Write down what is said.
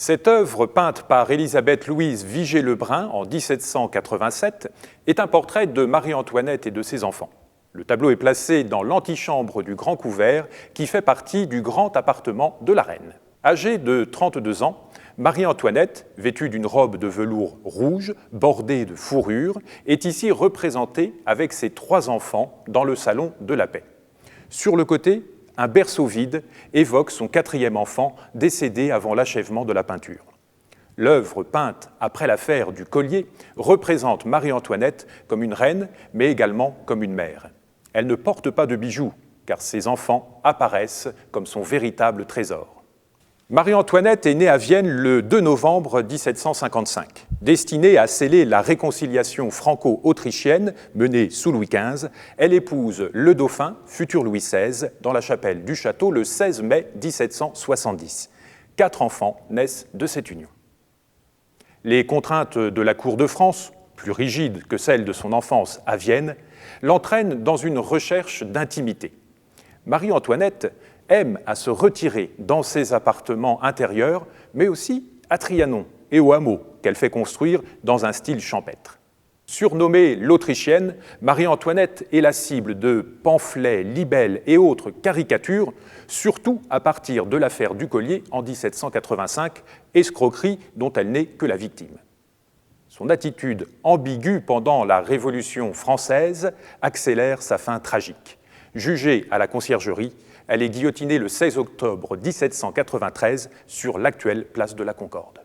Cette œuvre, peinte par Élisabeth-Louise Vigée-Lebrun en 1787, est un portrait de Marie-Antoinette et de ses enfants. Le tableau est placé dans l'antichambre du Grand Couvert, qui fait partie du grand appartement de la reine. Âgée de 32 ans, Marie-Antoinette, vêtue d'une robe de velours rouge, bordée de fourrure, est ici représentée avec ses 3 enfants dans le salon de la paix. Sur le côté, un berceau vide évoque son 4e enfant décédé avant l'achèvement de la peinture. L'œuvre peinte après l'affaire du collier représente Marie-Antoinette comme une reine, mais également comme une mère. Elle ne porte pas de bijoux, car ses enfants apparaissent comme son véritable trésor. Marie-Antoinette est née à Vienne le 2 novembre 1755. Destinée à sceller la réconciliation franco-autrichienne menée sous Louis XV, elle épouse le dauphin, futur Louis XVI, dans la chapelle du château le 16 mai 1770. 4 enfants naissent de cette union. Les contraintes de la cour de France, plus rigides que celles de son enfance à Vienne, l'entraînent dans une recherche d'intimité. Marie-Antoinette aime à se retirer dans ses appartements intérieurs, mais aussi à Trianon et au hameau qu'elle fait construire dans un style champêtre. Surnommée l'Autrichienne, Marie-Antoinette est la cible de pamphlets, libelles et autres caricatures, surtout à partir de l'affaire du collier en 1785, escroquerie dont elle n'est que la victime. Son attitude ambiguë pendant la Révolution française accélère sa fin tragique. Jugée à la Conciergerie, elle est guillotinée le 16 octobre 1793 sur l'actuelle place de la Concorde.